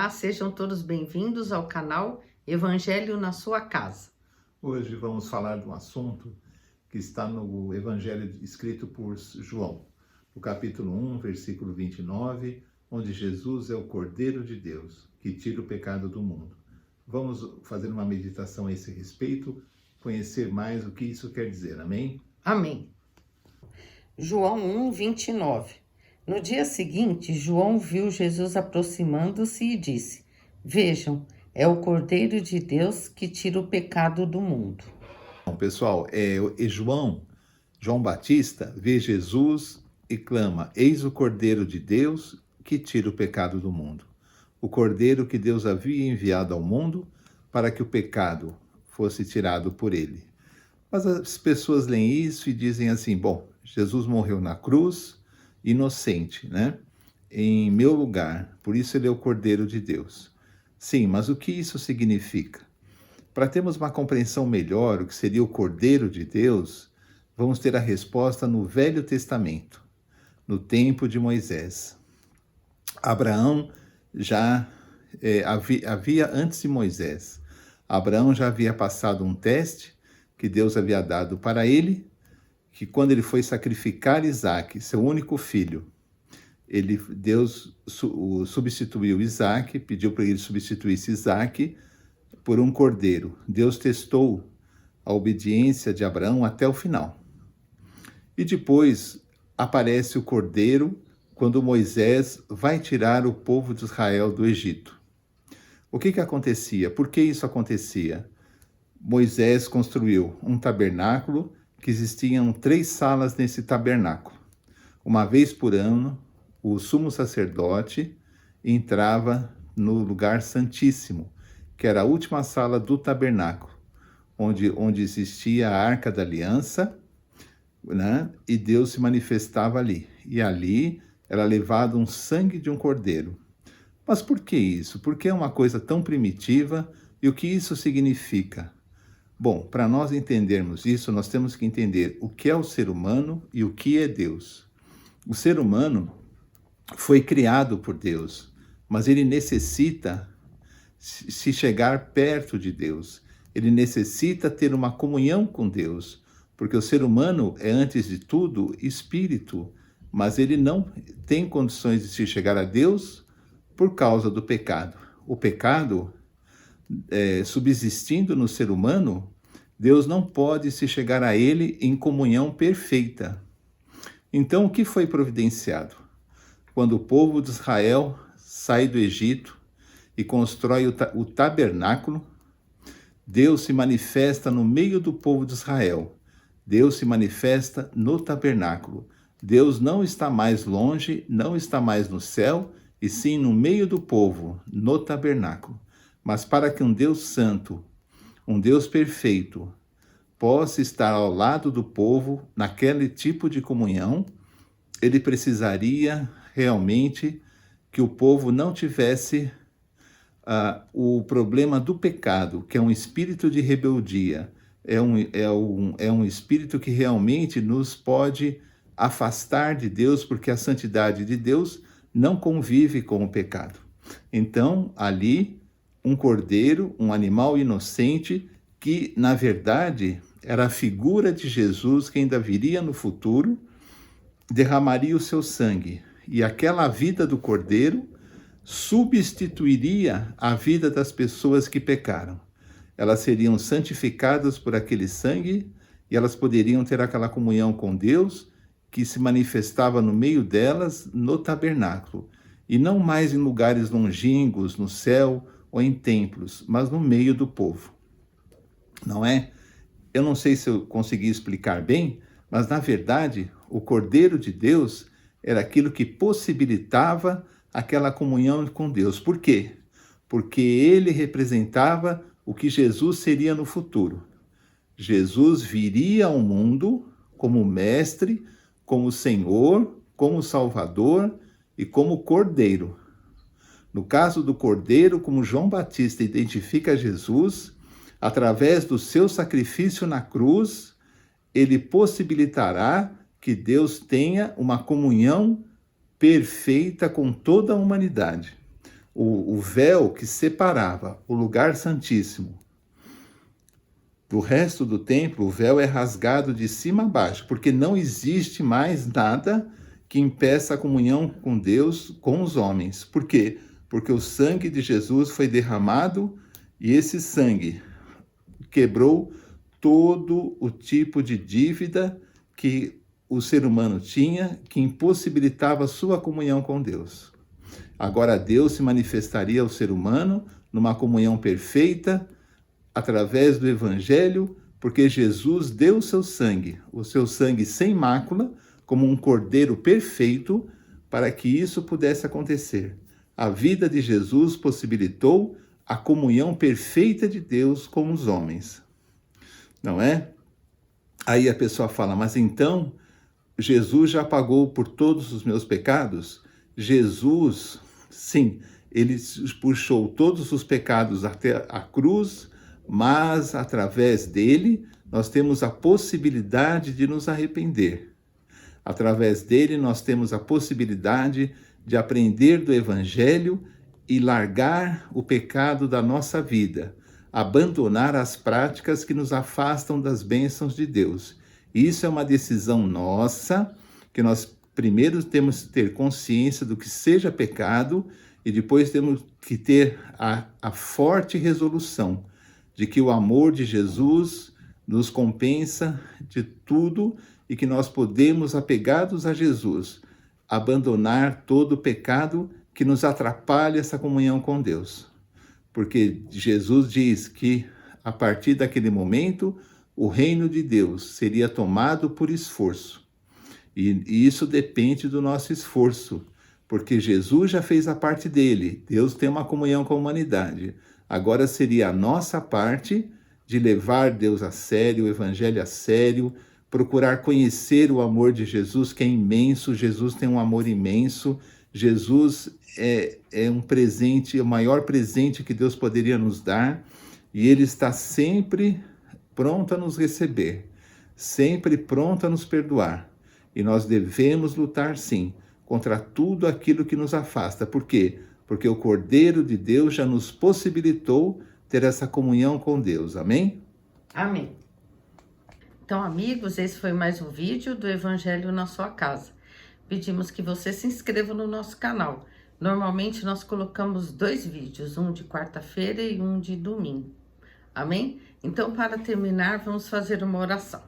Olá, sejam todos bem-vindos ao canal Evangelho na sua casa. Hoje vamos falar de um assunto que está no Evangelho escrito por João, no capítulo 1, versículo 29, onde Jesus é o Cordeiro de Deus, que tira o pecado do mundo. Vamos fazer uma meditação a esse respeito, conhecer mais o que isso quer dizer, amém? Amém. João 1, 29. No dia seguinte, João viu Jesus aproximando-se e disse: Vejam, é o Cordeiro de Deus que tira o pecado do mundo. Bom, pessoal, João Batista vê Jesus e clama: Eis o Cordeiro de Deus que tira o pecado do mundo. O Cordeiro que Deus havia enviado ao mundo para que o pecado fosse tirado por ele. Mas as pessoas leem isso e dizem assim: bom, Jesus morreu na cruz, inocente, né? Em meu lugar, por isso ele é o Cordeiro de Deus. Sim, mas o que isso significa? Para termos uma compreensão melhor do que seria o Cordeiro de Deus, vamos ter a resposta no Velho Testamento, no tempo de Moisés. Abraão já havia antes de Moisés. Abraão já havia passado um teste que Deus havia dado para ele, que quando ele foi sacrificar Isaque, seu único filho, Deus substituiu Isaque, pediu para ele substituísse Isaque por um cordeiro. Deus testou a obediência de Abraão até o final. E depois aparece o cordeiro quando Moisés vai tirar o povo de Israel do Egito. O que acontecia? Por que isso acontecia? Moisés construiu um tabernáculo, que existiam 3 salas nesse tabernáculo. Uma vez por ano, o sumo sacerdote entrava no lugar santíssimo, que era a última sala do tabernáculo, onde existia a Arca da Aliança, né? E Deus se manifestava ali. E ali era levado um sangue de um cordeiro. Mas por que isso? Por que é uma coisa tão primitiva e o que isso significa? Bom, para nós entendermos isso, nós temos que entender o que é o ser humano e o que é Deus. O ser humano foi criado por Deus, mas ele necessita se chegar perto de Deus. Ele necessita ter uma comunhão com Deus, porque o ser humano é, antes de tudo, espírito, mas ele não tem condições de se chegar a Deus por causa do pecado. O pecado subsistindo no ser humano, Deus não pode se chegar a ele em comunhão perfeita. Então, o que foi providenciado? Quando o povo de Israel sai do Egito e constrói o tabernáculo, Deus se manifesta no meio do povo de Israel. Deus se manifesta no tabernáculo. Deus não está mais longe, não está mais no céu, e sim no meio do povo, no tabernáculo. Mas para que um Deus santo, um Deus perfeito, possa estar ao lado do povo naquele tipo de comunhão, ele precisaria realmente que o povo não tivesse o problema do pecado, que é um espírito de rebeldia, é um espírito que realmente nos pode afastar de Deus, porque a santidade de Deus não convive com o pecado. Então, ali, um cordeiro, um animal inocente, que, na verdade, era a figura de Jesus que ainda viria no futuro, derramaria o seu sangue. E aquela vida do cordeiro substituiria a vida das pessoas que pecaram. Elas seriam santificadas por aquele sangue e elas poderiam ter aquela comunhão com Deus que se manifestava no meio delas no tabernáculo, e não mais em lugares longínquos, no céu ou em templos, mas no meio do povo. Não é? Eu não sei se eu consegui explicar bem, mas na verdade o Cordeiro de Deus era aquilo que possibilitava aquela comunhão com Deus. Por quê? Porque ele representava o que Jesus seria no futuro. Jesus viria ao mundo como mestre, como Senhor, como Salvador e como Cordeiro. No caso do Cordeiro, como João Batista identifica Jesus, através do seu sacrifício na cruz, ele possibilitará que Deus tenha uma comunhão perfeita com toda a humanidade. o véu que separava o lugar santíssimo do resto do templo, o véu é rasgado de cima a baixo, porque não existe mais nada que impeça a comunhão com Deus, com os homens. Por quê? Porque o sangue de Jesus foi derramado e esse sangue quebrou todo o tipo de dívida que o ser humano tinha, que impossibilitava a sua comunhão com Deus. Agora Deus se manifestaria ao ser humano numa comunhão perfeita, através do Evangelho, porque Jesus deu o seu sangue sem mácula, como um cordeiro perfeito, para que isso pudesse acontecer. A vida de Jesus possibilitou a comunhão perfeita de Deus com os homens. Não é? Aí a pessoa fala, mas então Jesus já pagou por todos os meus pecados? Jesus, sim, ele puxou todos os pecados até a cruz, mas através dele nós temos a possibilidade de nos arrepender. Através dele nós temos a possibilidade de aprender do Evangelho e largar o pecado da nossa vida, abandonar as práticas que nos afastam das bênçãos de Deus. Isso é uma decisão nossa, que nós primeiro temos que ter consciência do que seja pecado e depois temos que ter a forte resolução de que o amor de Jesus nos compensa de tudo e que nós podemos, apegados a Jesus, abandonar todo o pecado que nos atrapalha essa comunhão com Deus. Porque Jesus diz que, a partir daquele momento, o reino de Deus seria tomado por esforço. E isso depende do nosso esforço, porque Jesus já fez a parte dele. Deus tem uma comunhão com a humanidade. Agora seria a nossa parte de levar Deus a sério, o Evangelho a sério, procurar conhecer o amor de Jesus, que é imenso. Jesus tem um amor imenso. Jesus é um presente, o maior presente que Deus poderia nos dar, e Ele está sempre pronto a nos receber, sempre pronto a nos perdoar. E nós devemos lutar, sim, contra tudo aquilo que nos afasta. Por quê? Porque o Cordeiro de Deus já nos possibilitou ter essa comunhão com Deus. Amém? Amém. Então, amigos, esse foi mais um vídeo do Evangelho na sua casa. Pedimos que você se inscreva no nosso canal. Normalmente nós colocamos 2 vídeos, um de quarta-feira e um de domingo. Amém? Então, para terminar, vamos fazer uma oração.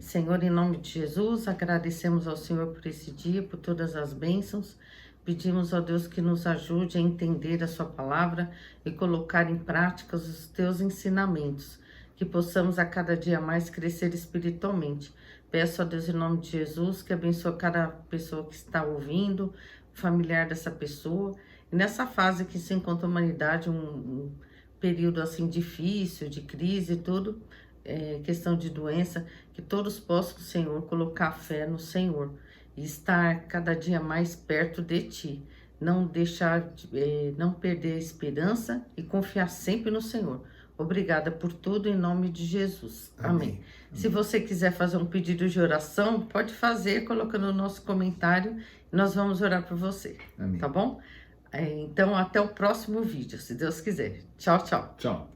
Senhor, em nome de Jesus, agradecemos ao Senhor por esse dia, por todas as bênçãos. Pedimos ao Deus que nos ajude a entender a sua palavra e colocar em prática os teus ensinamentos, que possamos a cada dia mais crescer espiritualmente. Peço a Deus em nome de Jesus que abençoe cada pessoa que está ouvindo, familiar dessa pessoa. E nessa fase que se encontra a humanidade, um período assim difícil, de crise e tudo, questão de doença, que todos possam, Senhor, colocar fé no Senhor e estar cada dia mais perto de Ti. Não deixar, não perder a esperança e confiar sempre no Senhor. Obrigada por tudo, em nome de Jesus. Amém. Se você quiser fazer um pedido de oração, pode fazer, colocando no nosso comentário. Nós vamos orar por você. Amém. Tá bom? Então, até o próximo vídeo, se Deus quiser. Tchau, tchau. Tchau.